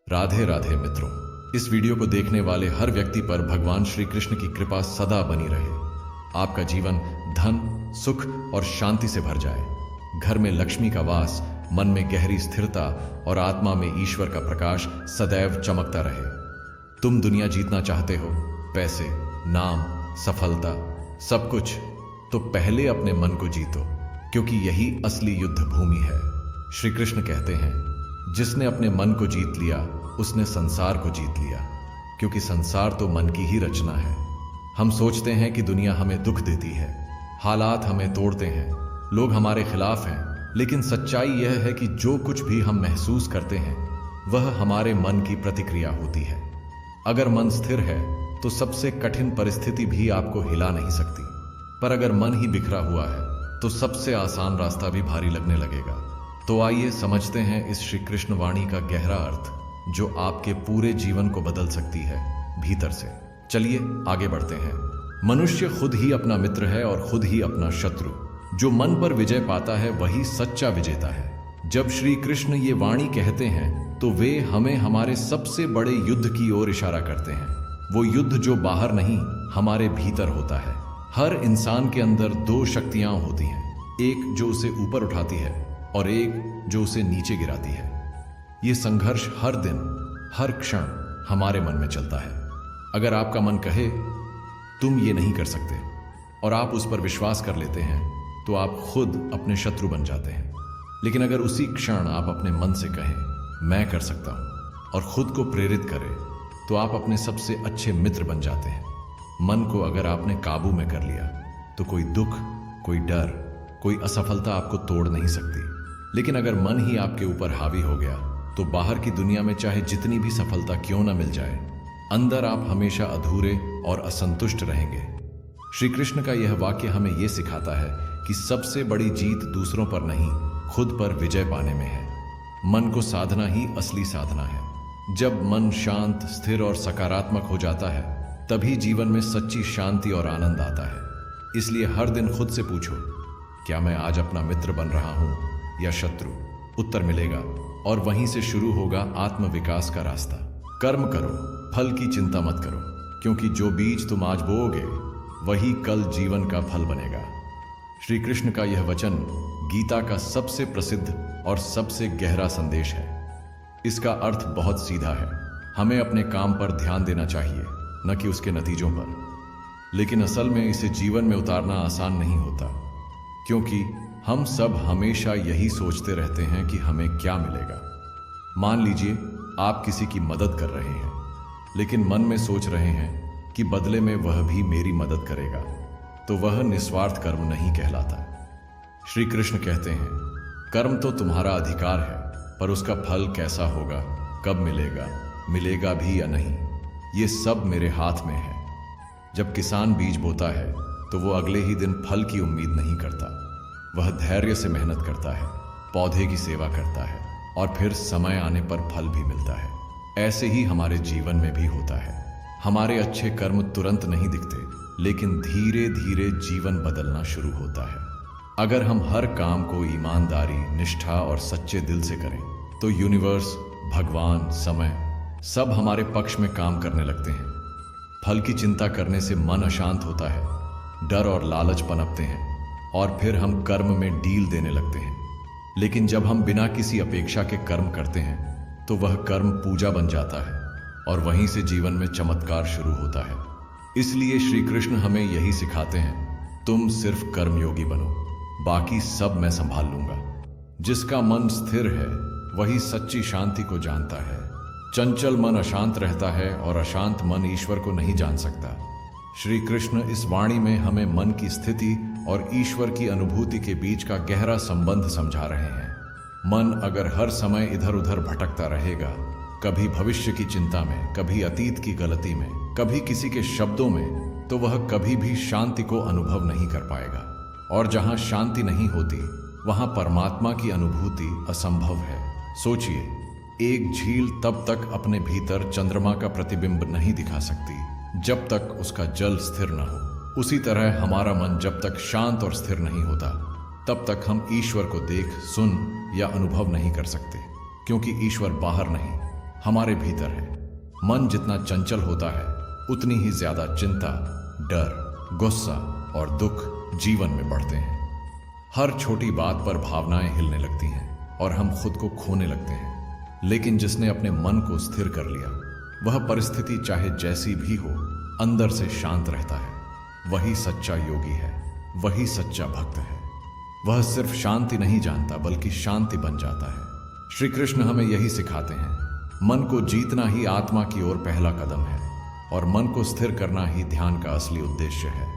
राधे राधे मित्रों, इस वीडियो को देखने वाले हर व्यक्ति पर भगवान श्री कृष्ण की कृपा सदा बनी रहे। आपका जीवन धन, सुख और शांति से भर जाए। घर में लक्ष्मी का वास, मन में गहरी स्थिरता और आत्मा में ईश्वर का प्रकाश सदैव चमकता रहे। तुम दुनिया जीतना चाहते हो, पैसे, नाम, सफलता, सब कुछ, तो पहले अपने मन को जीतो, क्योंकि यही असली युद्ध भूमि है। श्री कृष्ण कहते हैं, जिसने अपने मन को जीत लिया उसने संसार को जीत लिया, क्योंकि संसार तो मन की ही रचना है। हम सोचते हैं कि दुनिया हमें दुख देती है, हालात हमें तोड़ते हैं, लोग हमारे खिलाफ हैं, लेकिन सच्चाई यह है कि जो कुछ भी हम महसूस करते हैं वह हमारे मन की प्रतिक्रिया होती है। अगर मन स्थिर है तो सबसे कठिन परिस्थिति भी आपको हिला नहीं सकती, पर अगर मन ही बिखरा हुआ है तो सबसे आसान रास्ता भी भारी लगने लगेगा। तो आइए समझते हैं इस श्री कृष्ण वाणी का गहरा अर्थ, जो आपके पूरे जीवन को बदल सकती है भीतर से। चलिए आगे बढ़ते हैं। मनुष्य खुद ही अपना मित्र है और खुद ही अपना शत्रु। जो मन पर विजय पाता है वही सच्चा विजेता है। जब श्री कृष्ण ये वाणी कहते हैं तो वे हमें हमारे सबसे बड़े युद्ध की ओर इशारा करते हैं। वो युद्ध जो बाहर नहीं, हमारे भीतर होता है। हर इंसान के अंदर दो शक्तियां होती हैं, एक जो उसे ऊपर उठाती है और एक जो उसे नीचे गिराती है। ये संघर्ष हर दिन, हर क्षण हमारे मन में चलता है। अगर आपका मन कहे तुम ये नहीं कर सकते और आप उस पर विश्वास कर लेते हैं तो आप खुद अपने शत्रु बन जाते हैं। लेकिन अगर उसी क्षण आप अपने मन से कहें मैं कर सकता हूं और खुद को प्रेरित करें तो आप अपने सबसे अच्छे मित्र बन जाते हैं। मन को अगर आपने काबू में कर लिया तो कोई दुख, कोई डर, कोई असफलता आपको तोड़ नहीं सकती। लेकिन अगर मन ही आपके ऊपर हावी हो गया तो बाहर की दुनिया में चाहे जितनी भी सफलता क्यों ना मिल जाए, अंदर आप हमेशा अधूरे और असंतुष्ट रहेंगे। श्री कृष्ण का यह वाक्य हमें यह सिखाता है कि सबसे बड़ी जीत दूसरों पर नहीं, खुद पर विजय पाने में है। मन को साधना ही असली साधना है। जब मन शांत, स्थिर और सकारात्मक हो जाता है तभी जीवन में सच्ची शांति और आनंद आता है। इसलिए हर दिन खुद से पूछो, क्या मैं आज अपना मित्र बन रहा हूं या शत्रु? उत्तर मिलेगा और वहीं से शुरू होगा आत्मविकास का रास्ता। कर्म करो, फल की चिंता मत करो, क्योंकि जो बीज तुम आज बोओगे वही कल जीवन का फल बनेगा। श्री कृष्ण का यह वचन गीता का सबसे प्रसिद्ध और सबसे गहरा संदेश है। इसका अर्थ बहुत सीधा है। हमें अपने काम पर ध्यान देना चाहिए, न कि उसके नतीजों पर। लेकिन असल में इसे जीवन में उतारना आसान नहीं होता, क्योंकि हम सब हमेशा यही सोचते रहते हैं कि हमें क्या मिलेगा। मान लीजिए आप किसी की मदद कर रहे हैं, लेकिन मन में सोच रहे हैं कि बदले में वह भी मेरी मदद करेगा, तो वह निस्वार्थ कर्म नहीं कहलाता। श्री कृष्ण कहते हैं, कर्म तो तुम्हारा अधिकार है, पर उसका फल कैसा होगा, कब मिलेगा, मिलेगा भी या नहीं, ये सब मेरे हाथ में है। जब किसान बीज बोता है तो वो अगले ही दिन फल की उम्मीद नहीं करता। वह धैर्य से मेहनत करता है, पौधे की सेवा करता है और फिर समय आने पर फल भी मिलता है। ऐसे ही हमारे जीवन में भी होता है। हमारे अच्छे कर्म तुरंत नहीं दिखते, लेकिन धीरे धीरे जीवन बदलना शुरू होता है। अगर हम हर काम को ईमानदारी, निष्ठा और सच्चे दिल से करें तो यूनिवर्स, भगवान, समय सब हमारे पक्ष में काम करने लगते हैं। फल की चिंता करने से मन अशांत होता है, डर और लालच पनपते हैं और फिर हम कर्म में डील देने लगते हैं। लेकिन जब हम बिना किसी अपेक्षा के कर्म करते हैं तो वह कर्म पूजा बन जाता है और वहीं से जीवन में चमत्कार शुरू होता है। इसलिए श्री कृष्ण हमें यही सिखाते हैं, तुम सिर्फ कर्मयोगी बनो, बाकी सब मैं संभाल लूंगा। जिसका मन स्थिर है वही सच्ची शांति को जानता है। चंचल मन अशांत रहता है और अशांत मन ईश्वर को नहीं जान सकता। श्री कृष्ण इस वाणी में हमें मन की स्थिति और ईश्वर की अनुभूति के बीच का गहरा संबंध समझा रहे हैं। मन अगर हर समय इधर उधर भटकता रहेगा, कभी भविष्य की चिंता में, कभी अतीत की गलती में, कभी किसी के शब्दों में, तो वह कभी भी शांति को अनुभव नहीं कर पाएगा। और जहां शांति नहीं होती वहां परमात्मा की अनुभूति असंभव है। सोचिए, एक झील तब तक अपने भीतर चंद्रमा का प्रतिबिंब नहीं दिखा सकती जब तक उसका जल स्थिर न हो। उसी तरह हमारा मन जब तक शांत और स्थिर नहीं होता तब तक हम ईश्वर को देख, सुन या अनुभव नहीं कर सकते, क्योंकि ईश्वर बाहर नहीं, हमारे भीतर है। मन जितना चंचल होता है उतनी ही ज्यादा चिंता, डर, गुस्सा और दुख जीवन में बढ़ते हैं। हर छोटी बात पर भावनाएं हिलने लगती हैं और हम खुद को खोने लगते हैं। लेकिन जिसने अपने मन को स्थिर कर लिया, वह परिस्थिति चाहे जैसी भी हो अंदर से शांत रहता है। वही सच्चा योगी है, वही सच्चा भक्त है। वह सिर्फ शांति नहीं जानता बल्कि शांति बन जाता है। श्री कृष्ण हमें यही सिखाते हैं। मन को जीतना ही आत्मा की ओर पहला कदम है और मन को स्थिर करना ही ध्यान का असली उद्देश्य है।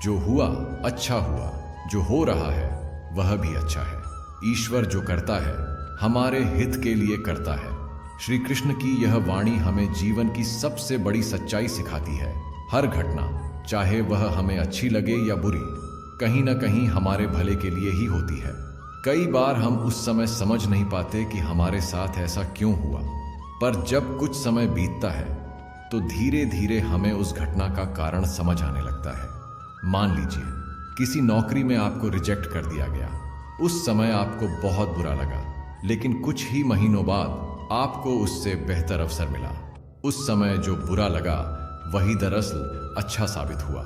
जो हुआ अच्छा हुआ, जो हो रहा है वह भी अच्छा है। ईश्वर जो करता है हमारे हित के लिए करता है। श्री कृष्ण की यह वाणी हमें जीवन की सबसे बड़ी सच्चाई सिखाती है। हर घटना, चाहे वह हमें अच्छी लगे या बुरी, कहीं ना कहीं हमारे भले के लिए ही होती है। कई बार हम उस समय समझ नहीं पाते कि हमारे साथ ऐसा क्यों हुआ, पर जब कुछ समय बीतता है तो धीरे धीरे हमें उस घटना का कारण समझ आने लगता है। मान लीजिए किसी नौकरी में आपको रिजेक्ट कर दिया गया। उस समय आपको बहुत बुरा लगा, लेकिन कुछ ही महीनों बाद आपको उससे बेहतर अवसर मिला। उस समय जो बुरा लगा वही दरअसल अच्छा साबित हुआ।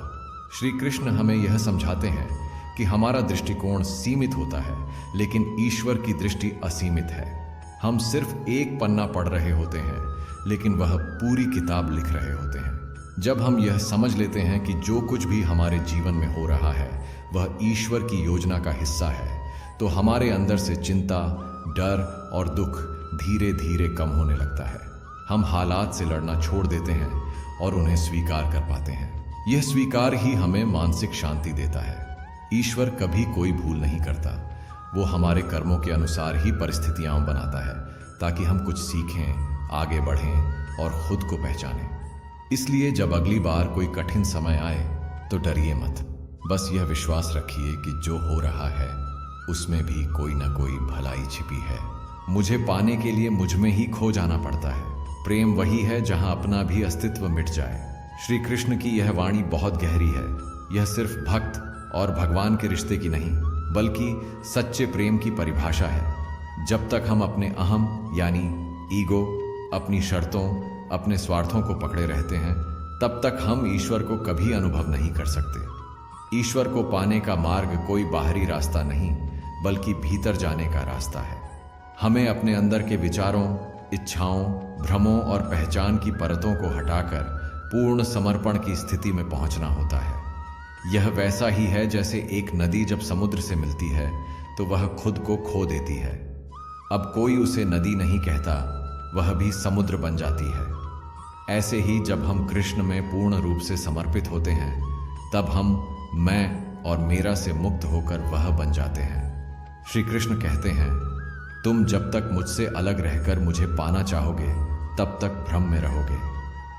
श्री कृष्ण हमें यह समझाते हैं कि हमारा दृष्टिकोण सीमित होता है, लेकिन ईश्वर की दृष्टि असीमित है। हम सिर्फ एक पन्ना पढ़ रहे होते हैं, लेकिन वह पूरी किताब लिख रहे होते हैं। जब हम यह समझ लेते हैं कि जो कुछ भी हमारे जीवन में हो रहा है वह ईश्वर की योजना का हिस्सा है, तो हमारे अंदर से चिंता, डर और दुख धीरे धीरे कम होने लगता है। हम हालात से लड़ना छोड़ देते हैं और उन्हें स्वीकार कर पाते हैं। यह स्वीकार ही हमें मानसिक शांति देता है। ईश्वर कभी कोई भूल नहीं करता। वो हमारे कर्मों के अनुसार ही परिस्थितियां बनाता है ताकि हम कुछ सीखें, आगे बढ़ें और खुद को पहचानें। इसलिए जब अगली बार कोई कठिन समय आए तो डरिए मत। बस यह विश्वास रखिए कि जो हो रहा है उसमें भी कोई ना कोई भलाई छिपी है। मुझे पाने के लिए मुझ में ही खो जाना पड़ता है। प्रेम वही है जहां अपना भी अस्तित्व मिट जाए। श्री कृष्ण की यह वाणी बहुत गहरी है। यह सिर्फ भक्त और भगवान के रिश्ते की नहीं, बल्कि सच्चे प्रेम की परिभाषा है। जब तक हम अपने अहम यानी ईगो, अपनी शर्तों, अपने स्वार्थों को पकड़े रहते हैं, तब तक हम ईश्वर को कभी अनुभव नहीं कर सकते। ईश्वर को पाने का मार्ग कोई बाहरी रास्ता नहीं, बल्कि भीतर जाने का रास्ता है। हमें अपने अंदर के विचारों, इच्छाओं, भ्रमों और पहचान की परतों को हटाकर पूर्ण समर्पण की स्थिति में पहुंचना होता है। यह वैसा ही है जैसे एक नदी जब समुद्र से मिलती है तो वह खुद को खो देती है। अब कोई उसे नदी नहीं कहता, वह भी समुद्र बन जाती है। ऐसे ही जब हम कृष्ण में पूर्ण रूप से समर्पित होते हैं, तब हम मैं और मेरा से मुक्त होकर वह बन जाते हैं। श्री कृष्ण कहते हैं, तुम जब तक मुझसे अलग रहकर मुझे पाना चाहोगे तब तक भ्रम में रहोगे,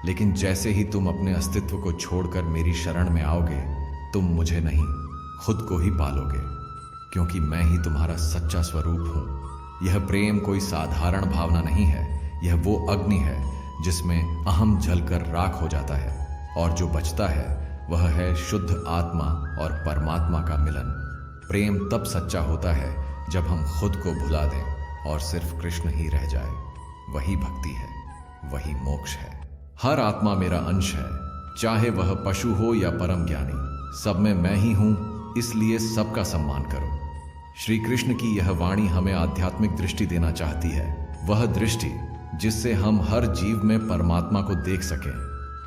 लेकिन जैसे ही तुम अपने अस्तित्व को छोड़कर मेरी शरण में आओगे, तुम मुझे नहीं, खुद को ही पालोगे, क्योंकि मैं ही तुम्हारा सच्चा स्वरूप हूं। यह प्रेम कोई साधारण भावना नहीं है। यह वो अग्नि है जिसमें अहम जलकर राख हो जाता है, और जो बचता है वह है शुद्ध आत्मा और परमात्मा का मिलन। प्रेम तब सच्चा होता है जब हम खुद को भुला दें और सिर्फ कृष्ण ही रह जाए। वही भक्ति है, वही मोक्ष है। हर आत्मा मेरा अंश है, चाहे वह पशु हो या परम ज्ञानी। सब में मैं ही हूं, इसलिए सबका सम्मान करो। श्री कृष्ण की यह वाणी हमें आध्यात्मिक दृष्टि देना चाहती है, वह दृष्टि जिससे हम हर जीव में परमात्मा को देख सकें।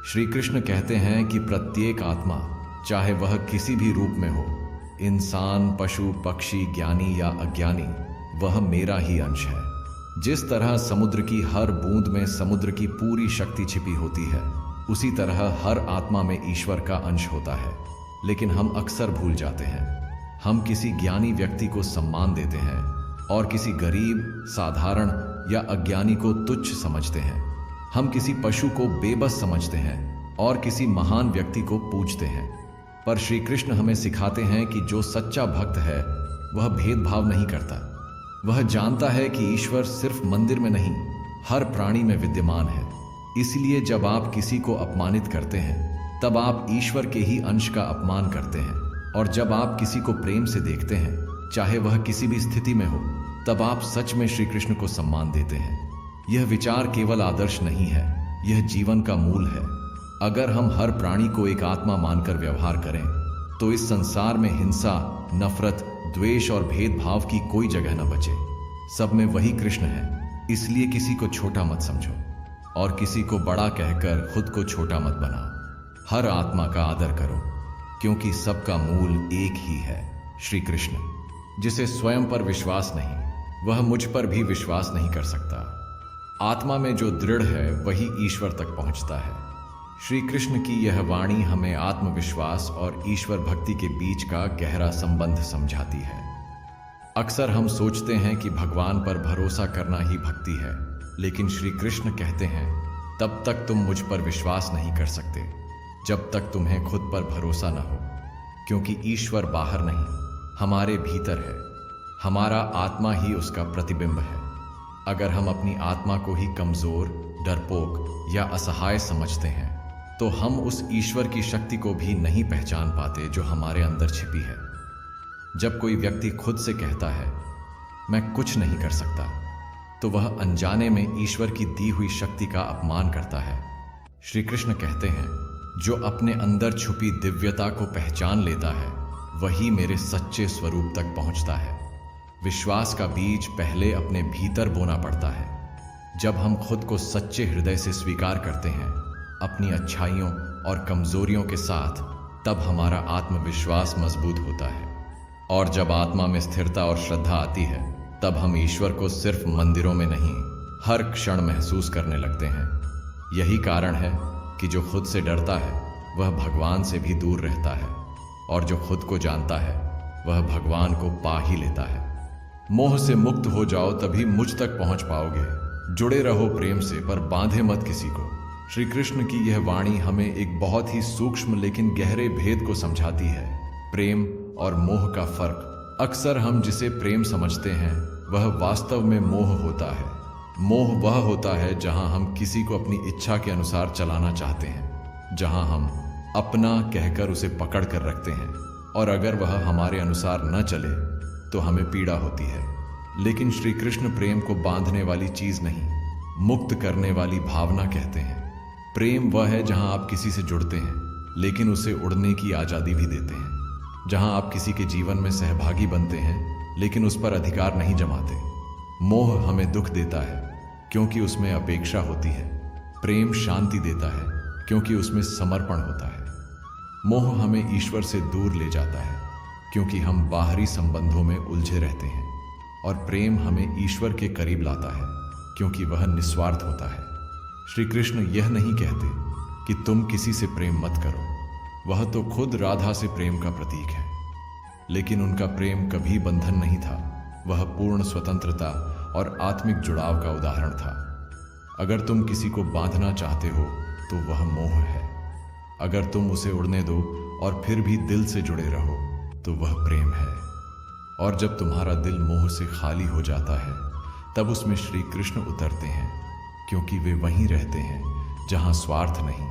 श्री कृष्ण कहते हैं कि प्रत्येक आत्मा, चाहे वह किसी भी रूप में हो, इंसान, पशु, पक्षी, ज्ञानी या अज्ञानी, वह मेरा ही अंश है। जिस तरह समुद्र की हर बूंद में समुद्र की पूरी शक्ति छिपी होती है, उसी तरह हर आत्मा में ईश्वर का अंश होता है। लेकिन हम अक्सर भूल जाते हैं। हम किसी ज्ञानी व्यक्ति को सम्मान देते हैं और किसी गरीब, साधारण या अज्ञानी को तुच्छ समझते हैं। हम किसी पशु को बेबस समझते हैं और किसी महान व्यक्ति को पूजते हैं। पर श्री कृष्ण हमें सिखाते हैं कि जो सच्चा भक्त है वह भेदभाव नहीं करता। वह जानता है कि ईश्वर सिर्फ मंदिर में नहीं, हर प्राणी में विद्यमान है। इसलिए जब आप किसी को अपमानित करते हैं, तब आप ईश्वर के ही अंश का अपमान करते हैं। और जब आप किसी को प्रेम से देखते हैं, चाहे वह किसी भी स्थिति में हो, तब आप सच में श्री कृष्ण को सम्मान देते हैं। यह विचार केवल आदर्श नहीं है, यह जीवन का मूल है। अगर हम हर प्राणी को एक आत्मा मानकर व्यवहार करें तो इस संसार में हिंसा, नफरत, द्वेष और भेदभाव की कोई जगह न बचे। सब में वही कृष्ण है। इसलिए किसी को छोटा मत समझो और किसी को बड़ा कहकर खुद को छोटा मत बना। हर आत्मा का आदर करो, क्योंकि सबका मूल एक ही है, श्री कृष्ण। जिसे स्वयं पर विश्वास नहीं, वह मुझ पर भी विश्वास नहीं कर सकता। आत्मा में जो दृढ़ है वही ईश्वर तक पहुंचता है। श्री कृष्ण की यह वाणी हमें आत्मविश्वास और ईश्वर भक्ति के बीच का गहरा संबंध समझाती है। अक्सर हम सोचते हैं कि भगवान पर भरोसा करना ही भक्ति है, लेकिन श्री कृष्ण कहते हैं, तब तक तुम मुझ पर विश्वास नहीं कर सकते जब तक तुम्हें खुद पर भरोसा न हो। क्योंकि ईश्वर बाहर नहीं, हमारे भीतर है। हमारा आत्मा ही उसका प्रतिबिंब है। अगर हम अपनी आत्मा को ही कमजोर, डरपोक या असहाय समझते हैं तो हम उस ईश्वर की शक्ति को भी नहीं पहचान पाते जो हमारे अंदर छिपी है। जब कोई व्यक्ति खुद से कहता है मैं कुछ नहीं कर सकता, तो वह अनजाने में ईश्वर की दी हुई शक्ति का अपमान करता है। श्री कृष्ण कहते हैं, जो अपने अंदर छुपी दिव्यता को पहचान लेता है वही मेरे सच्चे स्वरूप तक पहुंचता है। विश्वास का बीज पहले अपने भीतर बोना पड़ता है। जब हम खुद को सच्चे हृदय से स्वीकार करते हैं, अपनी अच्छाइयों और कमजोरियों के साथ, तब हमारा आत्मविश्वास मजबूत होता है। और जब आत्मा में स्थिरता और श्रद्धा आती है, तब हम ईश्वर को सिर्फ मंदिरों में नहीं, हर क्षण महसूस करने लगते हैं। यही कारण है कि जो खुद से डरता है वह भगवान से भी दूर रहता है, और जो खुद को जानता है वह भगवान को पा ही लेता है। मोह से मुक्त हो जाओ, तभी मुझ तक पहुंच पाओगे। जुड़े रहो प्रेम से, पर बांधे मत किसी को। श्री कृष्ण की यह वाणी हमें एक बहुत ही सूक्ष्म लेकिन गहरे भेद को समझाती है, प्रेम और मोह का फर्क। अक्सर हम जिसे प्रेम समझते हैं वह वास्तव में मोह होता है। मोह वह होता है जहां हम किसी को अपनी इच्छा के अनुसार चलाना चाहते हैं, जहां हम अपना कहकर उसे पकड़ कर रखते हैं, और अगर वह हमारे अनुसार न चले तो हमें पीड़ा होती है। लेकिन श्री कृष्ण प्रेम को बांधने वाली चीज नहीं, मुक्त करने वाली भावना कहते हैं। प्रेम वह है जहां आप किसी से जुड़ते हैं लेकिन उसे उड़ने की आजादी भी देते हैं, जहां आप किसी के जीवन में सहभागी बनते हैं लेकिन उस पर अधिकार नहीं जमाते। मोह हमें दुख देता है क्योंकि उसमें अपेक्षा होती है। प्रेम शांति देता है क्योंकि उसमें समर्पण होता है। मोह हमें ईश्वर से दूर ले जाता है क्योंकि हम बाहरी संबंधों में उलझे रहते हैं, और प्रेम हमें ईश्वर के करीब लाता है क्योंकि वह निस्वार्थ होता है। श्री कृष्ण यह नहीं कहते कि तुम किसी से प्रेम मत करो, वह तो खुद राधा से प्रेम का प्रतीक है। लेकिन उनका प्रेम कभी बंधन नहीं था, वह पूर्ण स्वतंत्रता और आत्मिक जुड़ाव का उदाहरण था। अगर तुम किसी को बांधना चाहते हो तो वह मोह है। अगर तुम उसे उड़ने दो और फिर भी दिल से जुड़े रहो तो वह प्रेम है। और जब तुम्हारा दिल मोह से खाली हो जाता है, तब उसमें श्री कृष्ण उतरते हैं, क्योंकि वे वहीं रहते हैं जहां स्वार्थ नहीं,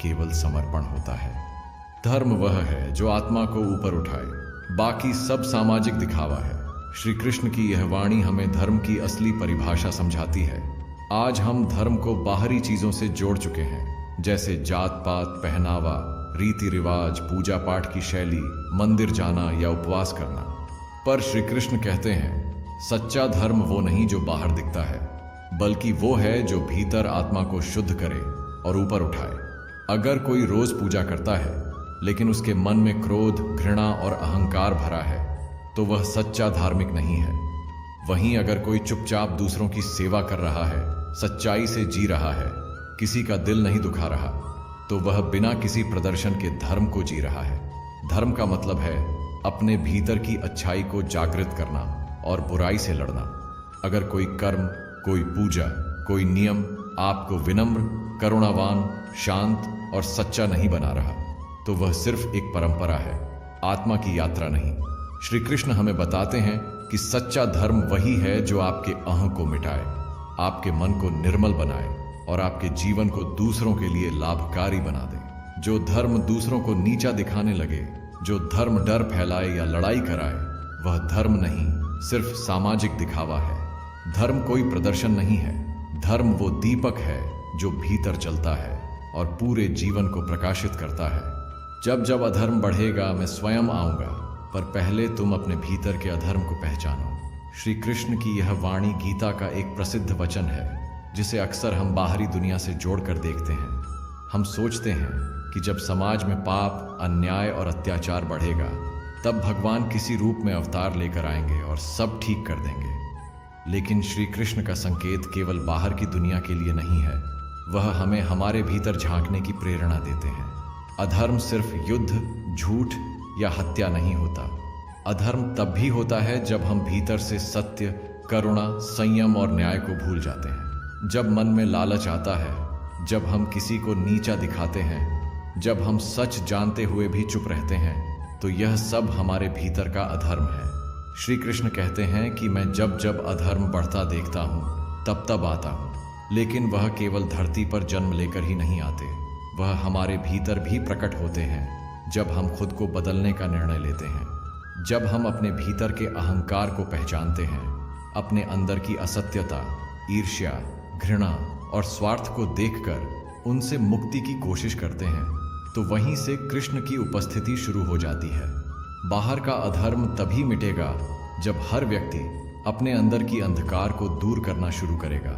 केवल समर्पण होता है। धर्म वह है जो आत्मा को ऊपर उठाए, बाकी सब सामाजिक दिखावा है। श्री कृष्ण की यह वाणी हमें धर्म की असली परिभाषा समझाती है। आज हम धर्म को बाहरी चीजों से जोड़ चुके हैं, जैसे जात पात, पहनावा, रीति रिवाज, पूजा पाठ की शैली, मंदिर जाना या उपवास करना। पर श्री कृष्ण कहते हैं, सच्चा धर्म वो नहीं जो बाहर दिखता है, बल्कि वो है जो भीतर आत्मा को शुद्ध करे और ऊपर उठाए। अगर कोई रोज पूजा करता है लेकिन उसके मन में क्रोध, घृणा और अहंकार भरा है, तो वह सच्चा धार्मिक नहीं है। वहीं अगर कोई चुपचाप दूसरों की सेवा कर रहा है, सच्चाई से जी रहा है, किसी का दिल नहीं दुखा रहा, तो वह बिना किसी प्रदर्शन के धर्म को जी रहा है। धर्म का मतलब है अपने भीतर की अच्छाई को जागृत करना और बुराई से लड़ना। अगर कोई कर्म, कोई पूजा, कोई नियम आपको विनम्र, करुणावान, शांत और सच्चा नहीं बना रहा, तो वह सिर्फ एक परंपरा है, आत्मा की यात्रा नहीं। श्री कृष्ण हमें बताते हैं कि सच्चा धर्म वही है जो आपके अहं को मिटाए, आपके मन को निर्मल बनाए और आपके जीवन को दूसरों के लिए लाभकारी बना दे। जो धर्म दूसरों को नीचा दिखाने लगे, जो धर्म डर फैलाए या लड़ाई कराए, वह धर्म नहीं, सिर्फ सामाजिक दिखावा है। धर्म कोई प्रदर्शन नहीं है, धर्म वो दीपक है जो भीतर जलता है और पूरे जीवन को प्रकाशित करता है। जब जब अधर्म बढ़ेगा मैं स्वयं आऊंगा, पर पहले तुम अपने भीतर के अधर्म को पहचानो। श्री कृष्ण की यह वाणी गीता का एक प्रसिद्ध वचन है जिसे अक्सर हम बाहरी दुनिया से जोड़कर देखते हैं। हम सोचते हैं कि जब समाज में पाप, अन्याय और अत्याचार बढ़ेगा तब भगवान किसी रूप में अवतार लेकर आएंगे और सब ठीक कर देंगे। लेकिन श्री कृष्ण का संकेत केवल बाहर की दुनिया के लिए नहीं है, वह हमें हमारे भीतर झांकने की प्रेरणा देते हैं। अधर्म सिर्फ युद्ध, झूठ या हत्या नहीं होता। अधर्म तब भी होता है जब हम भीतर से सत्य, करुणा, संयम और न्याय को भूल जाते हैं। जब मन में लालच आता है, जब हम किसी को नीचा दिखाते हैं, जब हम सच जानते हुए भी चुप रहते हैं, तो यह सब हमारे भीतर का अधर्म है। श्री कृष्ण कहते हैं कि मैं जब जब अधर्म बढ़ता देखता हूँ तब तब आता हूँ, लेकिन वह केवल धरती पर जन्म लेकर ही नहीं आते, वह हमारे भीतर भी प्रकट होते हैं जब हम खुद को बदलने का निर्णय लेते हैं। जब हम अपने भीतर के अहंकार को पहचानते हैं, अपने अंदर की असत्यता, ईर्ष्या, घृणा और स्वार्थ को देखकर उनसे मुक्ति की कोशिश करते हैं, तो वहीं से कृष्ण की उपस्थिति शुरू हो जाती है। बाहर का अधर्म तभी मिटेगा जब हर व्यक्ति अपने अंदर की अंधकार को दूर करना शुरू करेगा।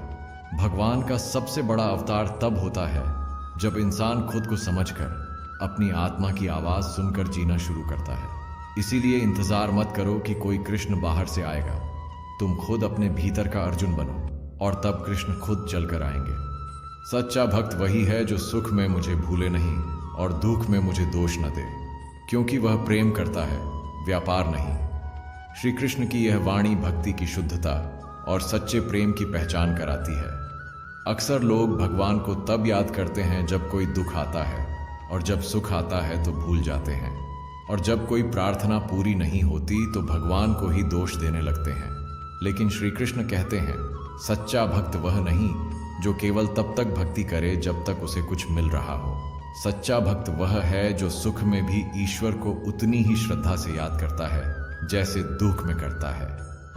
भगवान का सबसे बड़ा अवतार तब होता है जब इंसान खुद को समझकर अपनी आत्मा की आवाज सुनकर जीना शुरू करता है। इसीलिए इंतजार मत करो कि कोई कृष्ण बाहर से आएगा, तुम खुद अपने भीतर का अर्जुन बनो और तब कृष्ण खुद चलकर आएंगे। सच्चा भक्त वही है जो सुख में मुझे भूले नहीं और दुख में मुझे दोष न दे, क्योंकि वह प्रेम करता है, व्यापार नहीं। श्री कृष्ण की यह वाणी भक्ति की शुद्धता और सच्चे प्रेम की पहचान कराती है। अक्सर लोग भगवान को तब याद करते हैं जब कोई दुख आता है, और जब सुख आता है तो भूल जाते हैं, और जब कोई प्रार्थना पूरी नहीं होती तो भगवान को ही दोष देने लगते हैं। लेकिन श्री कृष्ण कहते हैं, सच्चा भक्त वह नहीं जो केवल तब तक भक्ति करे जब तक उसे कुछ मिल रहा हो। सच्चा भक्त वह है जो सुख में भी ईश्वर को उतनी ही श्रद्धा से याद करता है जैसे दुख में करता है,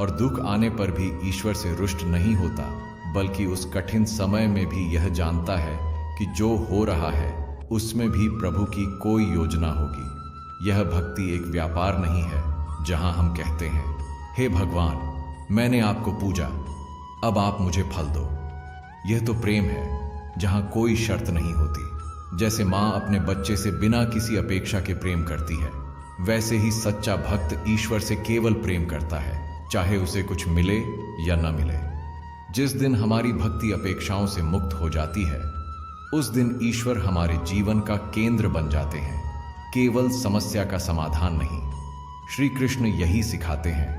और दुख आने पर भी ईश्वर से रुष्ट नहीं होता, बल्कि उस कठिन समय में भी यह जानता है कि जो हो रहा है उसमें भी प्रभु की कोई योजना होगी। यह भक्ति एक व्यापार नहीं है जहां हम कहते हैं, हे भगवान, मैंने आपको पूजा, अब आप मुझे फल दो। यह तो प्रेम है जहां कोई शर्त नहीं होती। जैसे माँ अपने बच्चे से बिना किसी अपेक्षा के प्रेम करती है, वैसे ही सच्चा भक्त ईश्वर से केवल प्रेम करता है, चाहे उसे कुछ मिले या न मिले। जिस दिन हमारी भक्ति अपेक्षाओं से मुक्त हो जाती है, उस दिन ईश्वर हमारे जीवन का केंद्र बन जाते हैं, केवल समस्या का समाधान नहीं। श्री कृष्ण यही सिखाते हैं,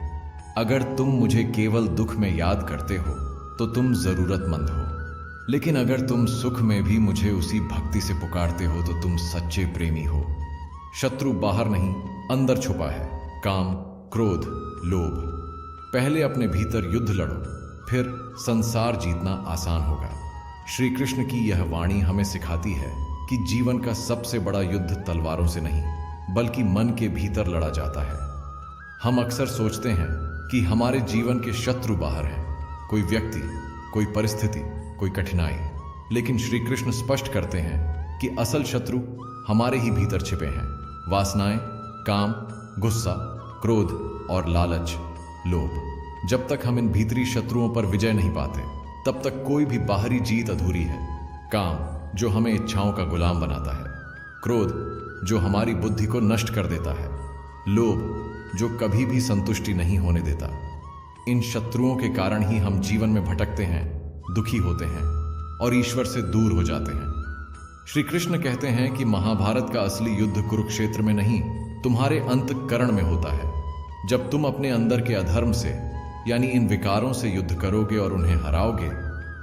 अगर तुम मुझे केवल दुख में याद करते हो तो तुम जरूरतमंद हो, लेकिन अगर तुम सुख में भी मुझे उसी भक्ति से पुकारते हो तो तुम सच्चे प्रेमी हो। शत्रु बाहर नहीं, अंदर छुपा है, काम, क्रोध, लोभ। पहले अपने भीतर युद्ध लड़ो, फिर संसार जीतना आसान होगा। श्री कृष्ण की यह वाणी हमें सिखाती है कि जीवन का सबसे बड़ा युद्ध तलवारों से नहीं, बल्कि मन के भीतर लड़ा जाता है। हम अक्सर सोचते हैं कि हमारे जीवन के शत्रु बाहर हैं, कोई व्यक्ति, कोई परिस्थिति, कोई कठिनाई, लेकिन श्री कृष्ण स्पष्ट करते हैं कि असल शत्रु हमारे ही भीतर छिपे हैं। वासनाएं, काम, गुस्सा, क्रोध और लालच, लोभ। जब तक हम इन भीतरी शत्रुओं पर विजय नहीं पाते, तब तक कोई भी बाहरी जीत अधूरी है। काम, जो हमें इच्छाओं का गुलाम बनाता है, क्रोध, जो हमारी बुद्धि को नष्ट कर देता है, लोभ, जो कभी भी संतुष्टि नहीं होने देता। इन शत्रुओं के कारण ही हम जीवन में भटकते हैं, दुखी होते हैं और ईश्वर से दूर हो जाते हैं। श्री कृष्ण कहते हैं कि महाभारत का असली युद्ध कुरुक्षेत्र में नहीं, तुम्हारे अंतःकरण में होता है। जब तुम अपने अंदर के अधर्म से, यानी इन विकारों से युद्ध करोगे और उन्हें हराओगे,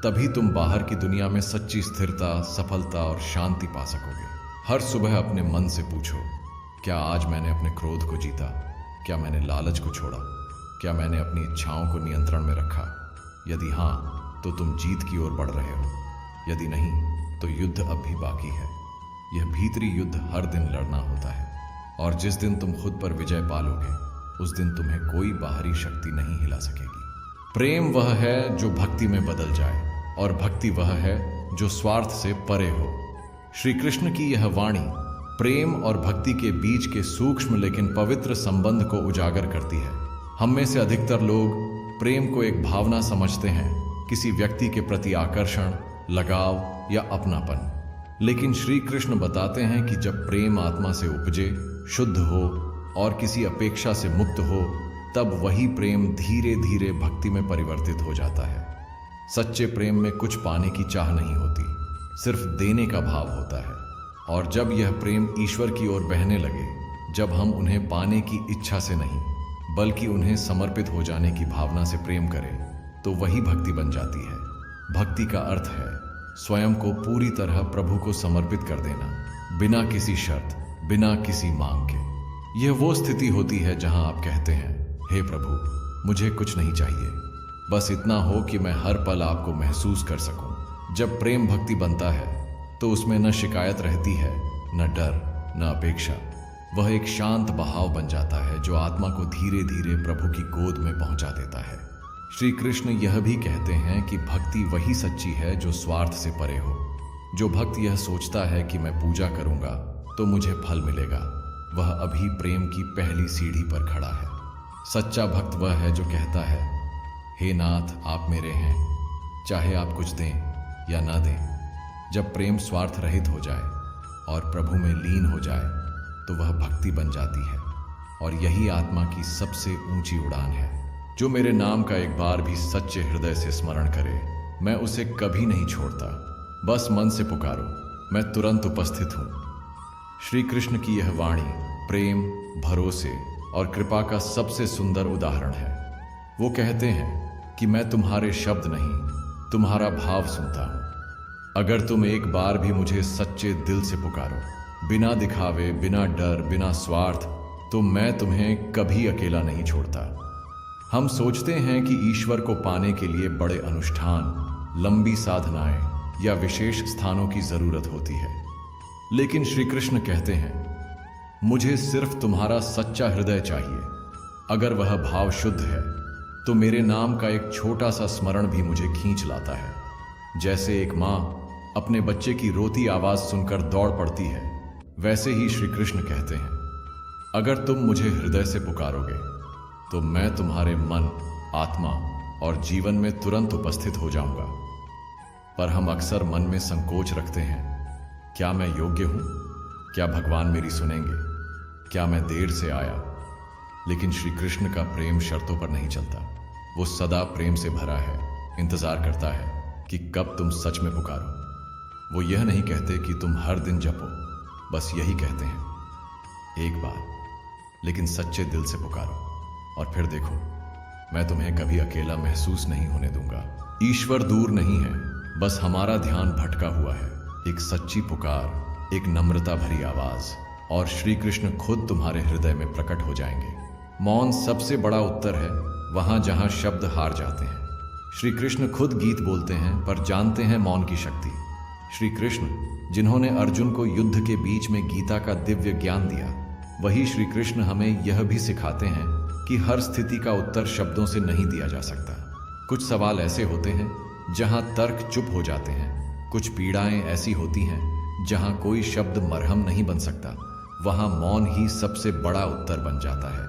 तभी तुम बाहर की दुनिया में सच्ची स्थिरता, सफलता और शांति पा सकोगे। हर सुबह अपने मन से पूछो, क्या आज मैंने अपने क्रोध को जीता? क्या मैंने लालच को छोड़ा? क्या मैंने अपनी इच्छाओं को नियंत्रण में रखा? यदि हाँ, तो तुम जीत की ओर बढ़ रहे हो। यदि नहीं, तो युद्ध अब भी बाकी है। यह भीतरी युद्ध हर दिन लड़ना होता है, और जिस दिन तुम खुद पर विजय पालोगे, उस दिन तुम्हें कोई बाहरी शक्ति नहीं हिला सकेगी। प्रेम वह है जो भक्ति में बदल जाए, और भक्ति वह है जो स्वार्थ से परे हो। श्री कृष्ण की यह वाणी प्रेम और भक्ति के बीच के सूक्ष्म लेकिन पवित्र संबंध को उजागर करती है। हम में से अधिकतर लोग प्रेम को एक भावना समझते हैं, किसी व्यक्ति के प्रति आकर्षण, लगाव या अपनापन। लेकिन श्री कृष्ण बताते हैं कि जब प्रेम आत्मा से उपजे, शुद्ध हो और किसी अपेक्षा से मुक्त हो, तब वही प्रेम धीरे धीरे भक्ति में परिवर्तित हो जाता है। सच्चे प्रेम में कुछ पाने की चाह नहीं होती, सिर्फ देने का भाव होता है। और जब यह प्रेम ईश्वर की ओर बहने लगे, जब हम उन्हें पाने की इच्छा से नहीं बल्कि उन्हें समर्पित हो जाने की भावना से प्रेम करें, तो वही भक्ति बन जाती है। भक्ति का अर्थ है स्वयं को पूरी तरह प्रभु को समर्पित कर देना, बिना किसी शर्त, बिना किसी मांग के। यह वो स्थिति होती है जहां आप कहते हैं, हे प्रभु, मुझे कुछ नहीं चाहिए, बस इतना हो कि मैं हर पल आपको महसूस कर सकूं। जब प्रेम भक्ति बनता है तो उसमें न शिकायत रहती है, न डर, न अपेक्षा। वह एक शांत बहाव बन जाता है जो आत्मा को धीरे धीरे प्रभु की गोद में पहुंचा देता है। श्री कृष्ण यह भी कहते हैं कि भक्ति वही सच्ची है जो स्वार्थ से परे हो। जो भक्त यह सोचता है कि मैं पूजा करूंगा तो मुझे फल मिलेगा, वह अभी प्रेम की पहली सीढ़ी पर खड़ा है। सच्चा भक्त वह है जो कहता है, हे नाथ, आप मेरे हैं, चाहे आप कुछ दें या ना दें। जब प्रेम स्वार्थ रहित हो जाए और प्रभु में लीन हो जाए तो वह भक्ति बन जाती है। और यही आत्मा की सबसे ऊंची उड़ान है। जो मेरे नाम का एक बार भी सच्चे हृदय से स्मरण करे, मैं उसे कभी नहीं छोड़ता। बस मन से पुकारो, मैं तुरंत उपस्थित हूं। श्री कृष्ण की यह वाणी प्रेम, भरोसे और कृपा का सबसे सुंदर उदाहरण है। वो कहते हैं कि मैं तुम्हारे शब्द नहीं, तुम्हारा भाव सुनता हूं। अगर तुम एक बार भी मुझे सच्चे दिल से पुकारो, बिना दिखावे, बिना डर, बिना स्वार्थ, तो मैं तुम्हें कभी अकेला नहीं छोड़ता। हम सोचते हैं कि ईश्वर को पाने के लिए बड़े अनुष्ठान, लंबी साधनाएं या विशेष स्थानों की जरूरत होती है। लेकिन श्री कृष्ण कहते हैं, मुझे सिर्फ तुम्हारा सच्चा हृदय चाहिए। अगर वह भाव शुद्ध है तो मेरे नाम का एक छोटा सा स्मरण भी मुझे खींच लाता है। जैसे एक माँ अपने बच्चे की रोती आवाज सुनकर दौड़ पड़ती है, वैसे ही श्री कृष्ण कहते हैं, अगर तुम मुझे हृदय से पुकारोगे तो मैं तुम्हारे मन, आत्मा और जीवन में तुरंत उपस्थित हो जाऊंगा। पर हम अक्सर मन में संकोच रखते हैं, क्या मैं योग्य हूं? क्या भगवान मेरी सुनेंगे? क्या मैं देर से आया? लेकिन श्री कृष्ण का प्रेम शर्तों पर नहीं चलता। वो सदा प्रेम से भरा है, इंतजार करता है कि कब तुम सच में पुकारो। वो यह नहीं कहते कि तुम हर दिन जपो, बस यही कहते हैं, एक बार लेकिन सच्चे दिल से पुकारो और फिर देखो, मैं तुम्हें कभी अकेला महसूस नहीं होने दूंगा। ईश्वर दूर नहीं है, बस हमारा ध्यान भटका हुआ है। एक सच्ची पुकार, एक नम्रता भरी आवाज, और श्री कृष्ण खुद तुम्हारे हृदय में प्रकट हो जाएंगे। मौन सबसे बड़ा उत्तर है, वहां जहां शब्द हार जाते हैं। श्री कृष्ण खुद गीत बोलते हैं पर जानते हैं मौन की शक्ति। श्री कृष्ण जिन्होंने अर्जुन को युद्ध के बीच में गीता का दिव्य ज्ञान दिया, वही श्री कृष्ण हमें यह भी सिखाते हैं कि हर स्थिति का उत्तर शब्दों से नहीं दिया जा सकता। कुछ सवाल ऐसे होते हैं जहां तर्क चुप हो जाते हैं, कुछ पीड़ाएं ऐसी होती हैं जहां कोई शब्द मरहम नहीं बन सकता, वहां मौन ही सबसे बड़ा उत्तर बन जाता है।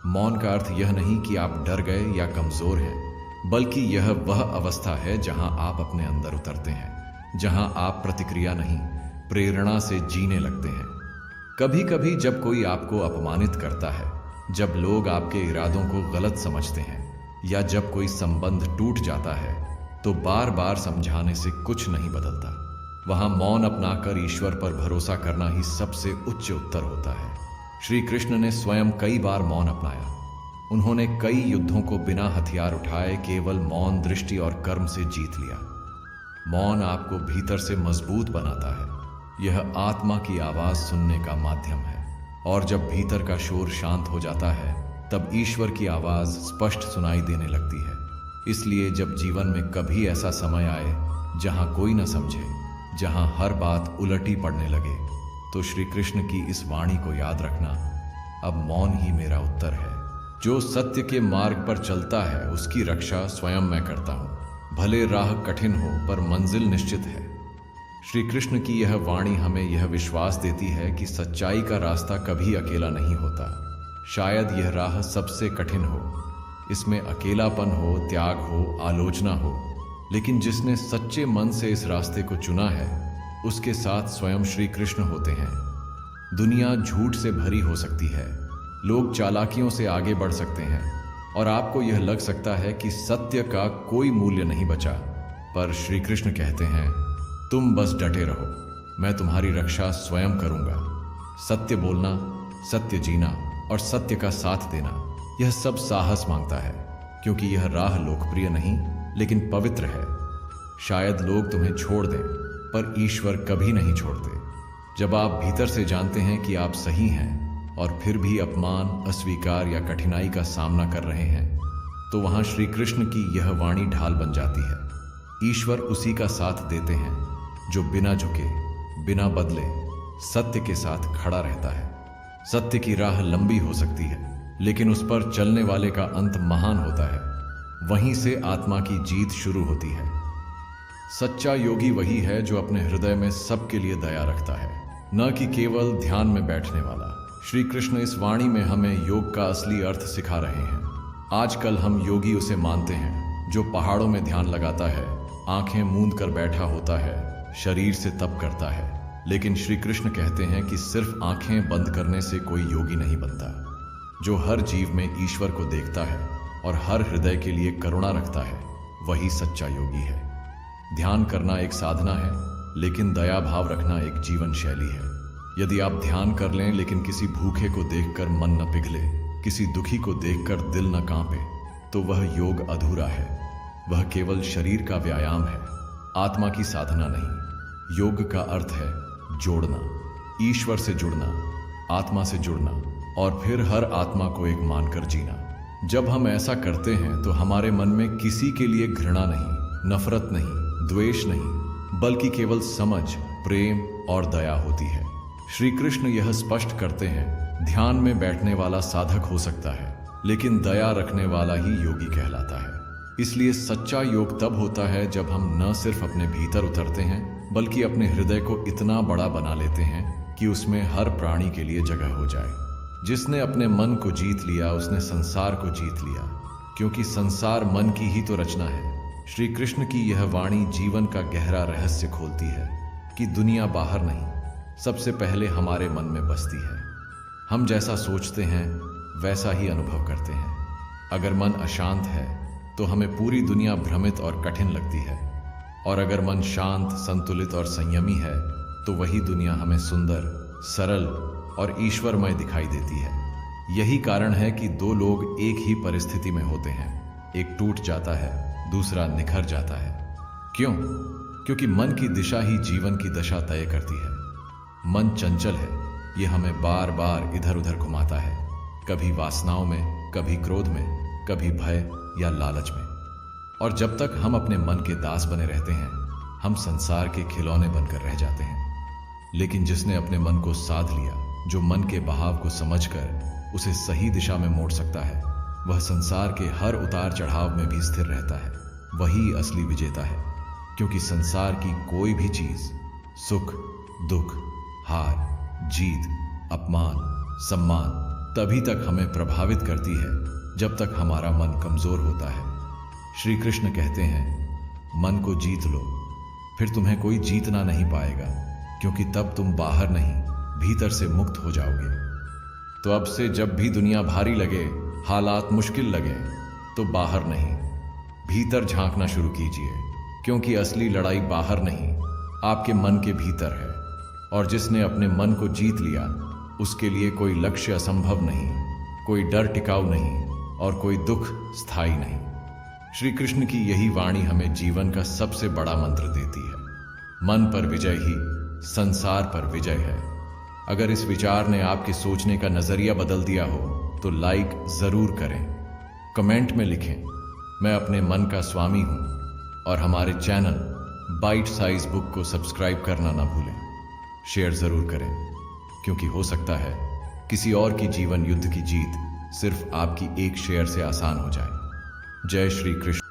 मौन का अर्थ यह नहीं कि आप डर गए या कमजोर हैं, बल्कि यह वह अवस्था है जहां आप अपने अंदर उतरते हैं, जहां आप प्रतिक्रिया नहीं, प्रेरणा से जीने लगते हैं। कभी कभी जब कोई आपको अपमानित करता है, जब लोग आपके इरादों को गलत समझते हैं, या जब कोई संबंध टूट जाता है, तो बार बार समझाने से कुछ नहीं बदलता। वहां मौन अपनाकर ईश्वर पर भरोसा करना ही सबसे उच्च उत्तर होता है। श्री कृष्ण ने स्वयं कई बार मौन अपनाया। उन्होंने कई युद्धों को बिना हथियार उठाए केवल मौन, दृष्टि और कर्म से जीत लिया। मौन आपको भीतर से मजबूत बनाता है। यह आत्मा की आवाज सुनने का माध्यम है, और जब भीतर का शोर शांत हो जाता है, तब ईश्वर की आवाज स्पष्ट सुनाई देने लगती है। इसलिए जब जीवन में कभी ऐसा समय आए जहां कोई न समझे, जहां हर बात उलटी पड़ने लगे, तो श्री कृष्ण की इस वाणी को याद रखना, अब मौन ही मेरा उत्तर है। जो सत्य के मार्ग पर चलता है उसकी रक्षा स्वयं मैं करता हूं। भले राह कठिन हो पर मंजिल निश्चित है। श्री कृष्ण की यह वाणी हमें यह विश्वास देती है कि सच्चाई का रास्ता कभी अकेला नहीं होता। शायद यह राह सबसे कठिन हो, इसमें अकेलापन हो, त्याग हो, आलोचना हो, लेकिन जिसने सच्चे मन से इस रास्ते को चुना है उसके साथ स्वयं श्री कृष्ण होते हैं। दुनिया झूठ से भरी हो सकती है, लोग चालाकियों से आगे बढ़ सकते हैं और आपको यह लग सकता है कि सत्य का कोई मूल्य नहीं बचा, पर श्री कृष्ण कहते हैं तुम बस डटे रहो, मैं तुम्हारी रक्षा स्वयं करूंगा। सत्य बोलना, सत्य जीना और सत्य का साथ देना, यह सब साहस मांगता है, क्योंकि यह राह लोकप्रिय नहीं लेकिन पवित्र है। शायद लोग तुम्हें छोड़ दें, पर ईश्वर कभी नहीं छोड़ते। जब आप भीतर से जानते हैं कि आप सही हैं और फिर भी अपमान, अस्वीकार या कठिनाई का सामना कर रहे हैं, तो वहां श्री कृष्ण की यह वाणी ढाल बन जाती है। ईश्वर उसी का साथ देते हैं जो बिना झुके, बिना बदले सत्य के साथ खड़ा रहता है। सत्य की राह लंबी हो सकती है, लेकिन उस पर चलने वाले का अंत महान होता है। वहीं से आत्मा की जीत शुरू होती है। सच्चा योगी वही है जो अपने हृदय में सबके लिए दया रखता है, न कि केवल ध्यान में बैठने वाला। श्री कृष्ण इस वाणी में हमें योग का असली अर्थ सिखा रहे हैं। आजकल हम योगी उसे मानते हैं जो पहाड़ों में ध्यान लगाता है, आंखें मूंद कर बैठा होता है, शरीर से तप करता है। लेकिन श्री कृष्ण कहते हैं कि सिर्फ आंखें बंद करने से कोई योगी नहीं बनता। जो हर जीव में ईश्वर को देखता है और हर हृदय के लिए करुणा रखता है, वही सच्चा योगी है। ध्यान करना एक साधना है, लेकिन दया भाव रखना एक जीवन शैली है। यदि आप ध्यान कर लें लेकिन किसी भूखे को देखकर मन न पिघले, किसी दुखी को देखकर दिल न कांपे, तो वह योग अधूरा है। वह केवल शरीर का व्यायाम है, आत्मा की साधना नहीं। योग का अर्थ है जोड़ना, ईश्वर से जुड़ना, आत्मा से जुड़ना और फिर हर आत्मा को एक मानकर जीना। जब हम ऐसा करते हैं तो हमारे मन में किसी के लिए घृणा नहीं, नफरत नहीं, द्वेष नहीं, बल्कि केवल समझ, प्रेम और दया होती है। श्री कृष्ण यह स्पष्ट करते हैं, ध्यान में बैठने वाला साधक हो सकता है, लेकिन दया रखने वाला ही योगी कहलाता है। इसलिए सच्चा योग तब होता है जब हम न सिर्फ अपने भीतर उतरते हैं, बल्कि अपने हृदय को इतना बड़ा बना लेते हैं कि उसमें हर प्राणी के लिए जगह हो जाए। जिसने अपने मन को जीत लिया उसने संसार को जीत लिया, क्योंकि संसार मन की ही तो रचना है। श्री कृष्ण की यह वाणी जीवन का गहरा रहस्य खोलती है कि दुनिया बाहर नहीं, सबसे पहले हमारे मन में बसती है। हम जैसा सोचते हैं वैसा ही अनुभव करते हैं। अगर मन अशांत है तो हमें पूरी दुनिया भ्रमित और कठिन लगती है, और अगर मन शांत, संतुलित और संयमी है तो वही दुनिया हमें सुंदर, सरल और ईश्वरमय दिखाई देती है। यही कारण है कि दो लोग एक ही परिस्थिति में होते हैं, एक टूट जाता है, दूसरा निखर जाता है। क्यों? क्योंकि मन की दिशा ही जीवन की दशा तय करती है। मन चंचल है, ये हमें बार बार इधर उधर घुमाता है, कभी वासनाओं में, कभी क्रोध में, कभी भय या लालच में। और जब तक हम अपने मन के दास बने रहते हैं, हम संसार के खिलौने बनकर रह जाते हैं। लेकिन जिसने अपने मन को साध लिया, जो मन के बहाव को समझकर उसे सही दिशा में मोड़ सकता है, वह संसार के हर उतार चढ़ाव में भी स्थिर रहता है। वही असली विजेता है, क्योंकि संसार की कोई भी चीज, सुख, दुख, हार, जीत, अपमान, सम्मान तभी तक हमें प्रभावित करती है जब तक हमारा मन कमजोर होता है। श्री कृष्ण कहते हैं, मन को जीत लो, फिर तुम्हें कोई जीतना नहीं पाएगा, क्योंकि तब तुम बाहर नहीं, भीतर से मुक्त हो जाओगे। तो अब से जब भी दुनिया भारी लगे, हालात मुश्किल लगे, तो बाहर नहीं, भीतर झांकना शुरू कीजिए, क्योंकि असली लड़ाई बाहर नहीं, आपके मन के भीतर है। और जिसने अपने मन को जीत लिया, उसके लिए कोई लक्ष्य असंभव नहीं, कोई डर टिकाऊ नहीं और कोई दुख स्थायी नहीं। श्री कृष्ण की यही वाणी हमें जीवन का सबसे बड़ा मंत्र देती है। मन पर विजय ही संसार पर विजय है। अगर इस विचार ने आपके सोचने का नजरिया बदल दिया हो तो लाइक जरूर करें, कमेंट में लिखें, मैं अपने मन का स्वामी हूं, और हमारे चैनल बाइट साइज बुक को सब्सक्राइब करना ना भूलें। शेयर जरूर करें, क्योंकि हो सकता है किसी और की जीवन युद्ध की जीत सिर्फ आपकी एक शेयर से आसान हो जाए। जय श्री कृष्ण।